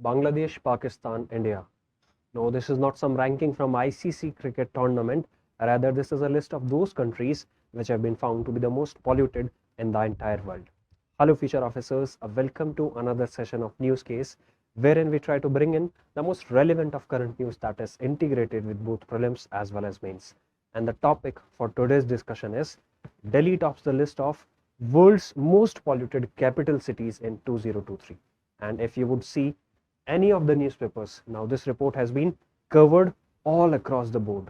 Bangladesh, Pakistan, India. No, this is not some ranking from ICC cricket tournament. Rather, this is a list of those countries which have been found to be the most polluted in the entire world. Hello, future officers. Welcome to another session of NewsKase, wherein we try to bring in the most relevant of current news that is integrated with both prelims as well as mains. And the topic for today's discussion is Delhi tops the list of world's most polluted capital cities in 2023. And if you would see any of the newspapers, now this report has been covered all across the board,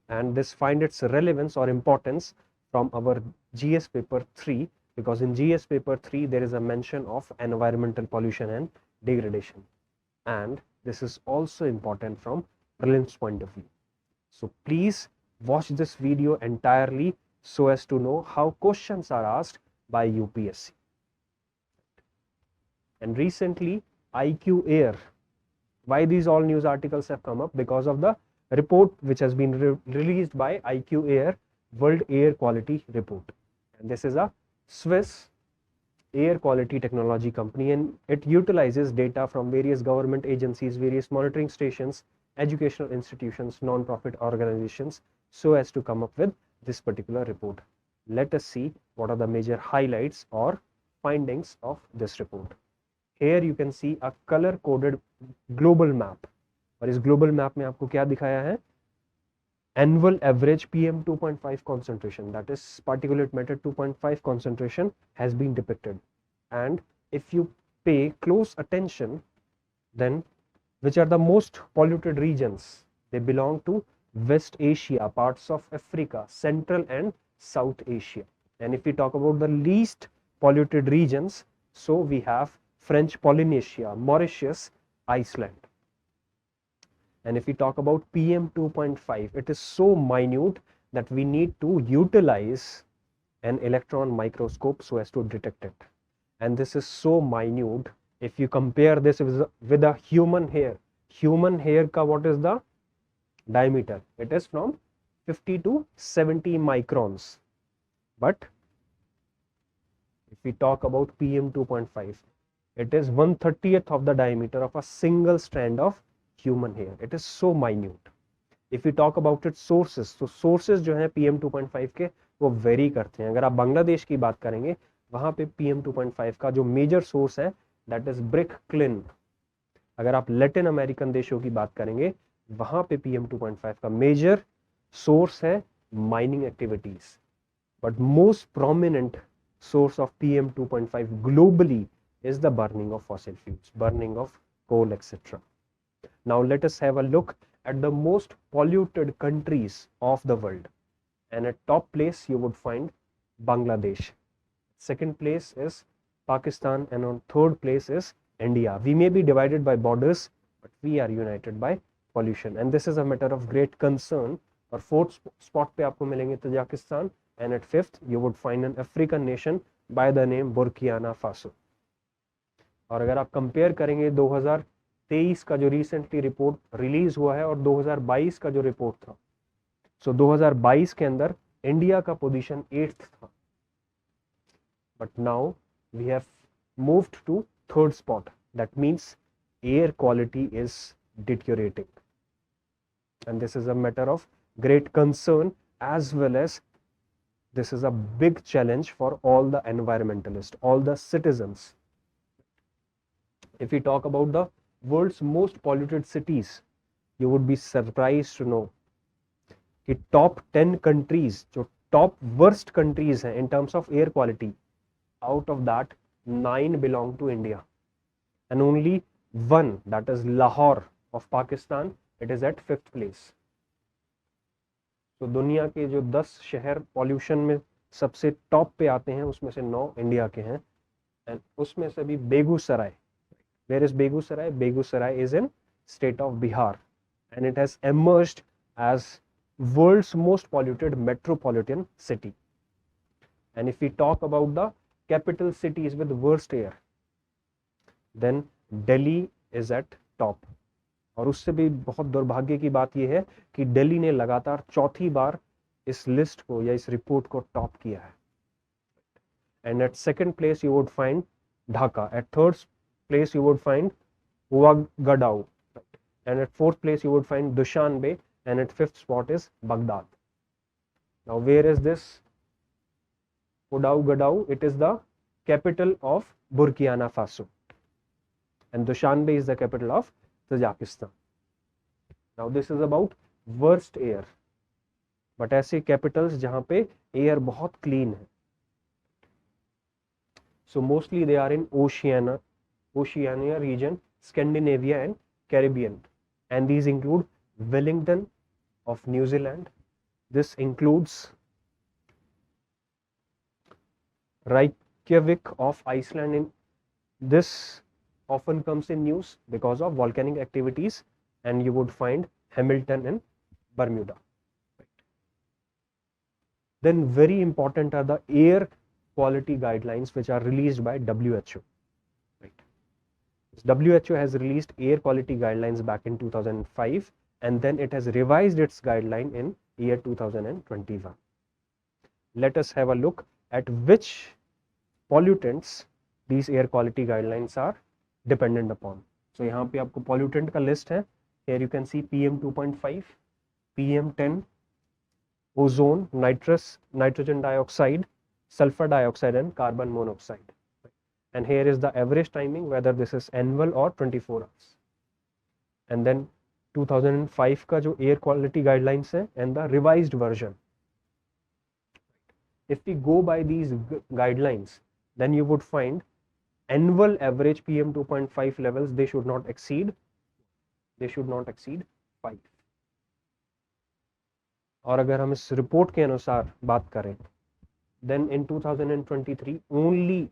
and this find its relevance or importance from our GS paper 3, because in GS paper 3 there is a mention of environmental pollution and degradation, and this is also important from prelims point of view. So please watch this video entirely so as to know how questions are asked by UPSC. And recently IQAir, why these all news articles have come up? Because of the report which has been released by IQAir, World Air Quality Report. And this is a Swiss air quality technology company, and it utilizes data from various government agencies, various monitoring stations, educational institutions, non-profit organizations, so as to come up with this particular report. Let us see what are the major highlights or findings of this report. Here you can see a color coded global map, और इस global map में आपको क्या दिखाया है? Annual average PM 2.5 concentration, that is particulate matter 2.5 concentration has been depicted. And if you pay close attention, then which are the most polluted regions? They belong to West Asia, parts of Africa, Central and South Asia. And if we talk about the least polluted regions, so we have French Polynesia, Mauritius, Iceland. And if we talk about PM 2.5, it is so minute that we need to utilize an electron microscope so as to detect it. And this is so minute. If you compare this with a human hair ka what is the diameter? It is from 50 to 70 microns. But if we talk about PM 2.5, it is 1/30th of the diameter of a single strand of human hair. It is so minute. If we talk about its sources, so sources जो हैं PM 2.5 के वो very करते हैं. अगर आप बांग्लादेश की बात करेंगे, वहां पे PM 2.5 का जो मेजर सोर्स है दैट इज ब्रिक क्लिन. अगर आप लैटिन अमेरिकन देशों की बात करेंगे, वहां पे PM 2.5 का मेजर सोर्स है mining activities. But most prominent source of PM 2.5 globally is the burning of fossil fuels, burning of coal, etc. Now let us have a look at the most polluted countries of the world. And at top place you would find Bangladesh. Second place is Pakistan, and on third place is India. We may be divided by borders, but we are united by pollution, and this is a matter of great concern. और fourth spot पे आपको मिलेंगे Tajikistan, and at fifth you would find an African nation by the name Burkina Faso. और अगर आप compare करेंगे 2023 का जो रिसेंटली रिपोर्ट रिलीज हुआ है और 2022 का जो रिपोर्ट था, सो 2022 के अंदर इंडिया का पोजीशन 8th था, but now we have moved to third spot. That means air quality is deteriorating, and this is a matter of great concern as well as this is a big challenge for all the environmentalists, all the citizens. If we talk about the world's most polluted cities, you would be surprised to know कि top 10 countries, जो top worst countries हैं in terms of air quality, out of that 9 belong to India, and only one, that is Lahore of Pakistan, it is at 5th place. तो दुनिया के जो 10 शहर pollution में सबसे टॉप पे आते हैं, उसमें से 9 इंडिया के हैं, एंड उसमें से भी Begusarai. Where is Begusarai? Begusarai is in state of Bihar, and it has emerged as world's most polluted metropolitan city. And if we talk about the capital cities with worst air, then Delhi is at top. और उससे भी बहुत दुर्भाग्य की बात यह है कि दिल्ली ने लगातार चौथी बार इस लिस्ट को या इस रिपोर्ट को टॉप किया है. And at second place you would find Dhaka. At third place you would find Ouagadougou, and at 4th place you would find Dushanbe, and at 5th spot is Baghdad. Now where is this Ouagadougou? It is the capital of Burkina Faso, and Dushanbe is the capital of Tajikistan. Now this is about worst air, but ऐसे capitals जहाँ पे air बहुत clean है. So mostly they are in Oceania region, Scandinavia and Caribbean, and these include Wellington of New Zealand. This includes Reykjavik of Iceland. In this often comes in news because of volcanic activities, and you would find Hamilton in Bermuda. Then very important are the air quality guidelines which are released by WHO. WHO has released air quality guidelines back in 2005, and then it has revised its guideline in year 2021. Let us have a look at which pollutants these air quality guidelines are dependent upon. So यहाँ पे आपको pollutant का list है. Here you can see PM 2.5, PM 10, ozone, nitrogen dioxide, sulfur dioxide and carbon monoxide. And here is the average timing, whether this is annual or 24 hours. And then 2005 का जो air quality guidelines है and the revised version. If we go by these guidelines, then you would find annual average PM 2.5 levels, they should not exceed 5. और अगर हम इस report के अनुसार बात करें, then in 2023 only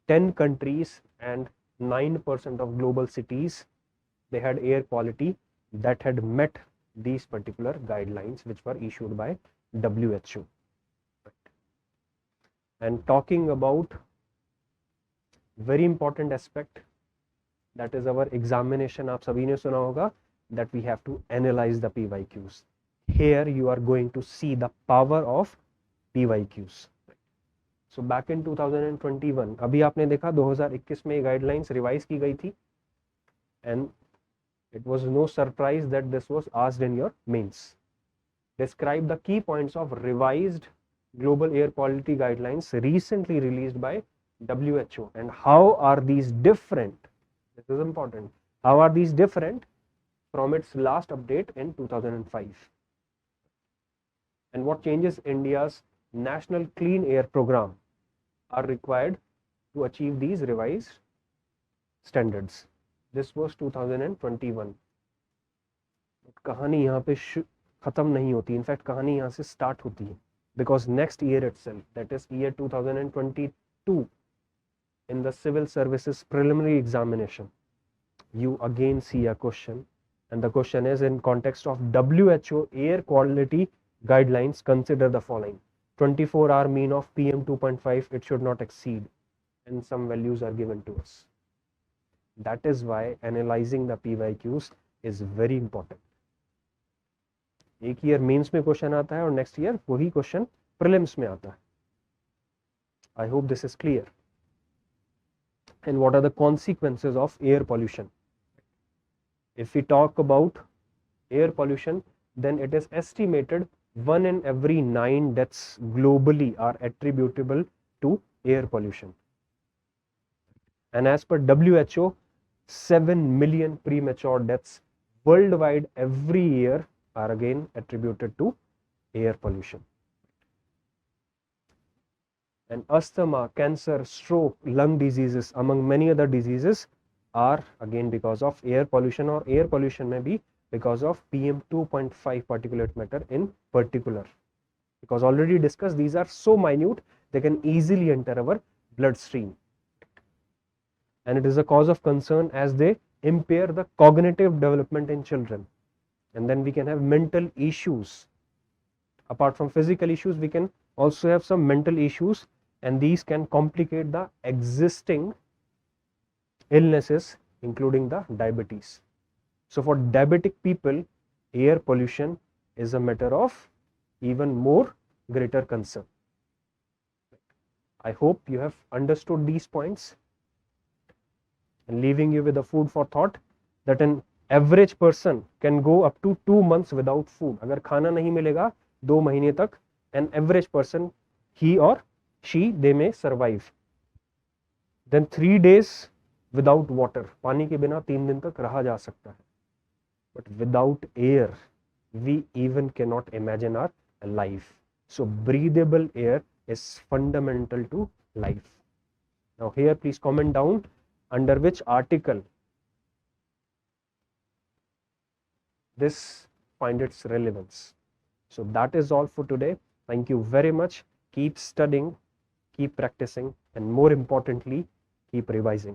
10 countries and 9% of global cities, they had air quality that had met these particular guidelines which were issued by WHO. And talking about very important aspect, that is our examination. आप सभी ने सुना होगा that we have to analyze the PYQs. Here you are going to see the power of PYQs. So back in 2021, अभी आपने देखा 2021 में guidelines revise की गई थी, and it was no surprise that this was asked in your mains. Describe the key points of revised global air quality guidelines recently released by WHO, and how are these different? This is important. How are these different from its last update in 2005? And what changes India's National Clean Air Program are required to achieve these revised standards? This was 2021. कहानी यहाँ पे खत्म नहीं होती, in fact कहानी यहाँ से start होती है, because next year itself, that is year 2022, in the civil services preliminary examination, you again see a question, and the question is in context of WHO air quality guidelines, consider the following. 24-hour mean of PM 2.5, it should not exceed, and some values are given to us. That is why analyzing the PYQs is very important. एक year mains में question आता है और next year वही question prelims में आता है. I hope this is clear. And what are the consequences of air pollution? If we talk about air pollution, then it is estimated 1 in every 9 deaths globally are attributable to air pollution. And as per WHO, 7 million premature deaths worldwide every year are again attributed to air pollution. And asthma, cancer, stroke, lung diseases, among many other diseases, are again because of air pollution, or air pollution may be because of PM 2.5 particulate matter in particular. Because already discussed, these are so minute, they can easily enter our bloodstream. And it is a cause of concern as they impair the cognitive development in children. And then we can have mental issues. Apart from physical issues, we can also have some mental issues, and these can complicate the existing illnesses, including the diabetes. So for diabetic people, air pollution is a matter of even more greater concern. I hope you have understood these points. and leaving you with a food for thought that an average person can go up to 2 months without food. अगर खाना नहीं मिलेगा 2 महीने तक, an average person, he or she, they may survive. Then 3 days without water, पानी के बिना 3 दिन तक रहा जा सकता है. But without air, we even cannot imagine our life. So breathable air is fundamental to life. Now here please comment down under which article this find its relevance. So that is all for today. Thank you very much. Keep studying, keep practicing, and more importantly, keep revising.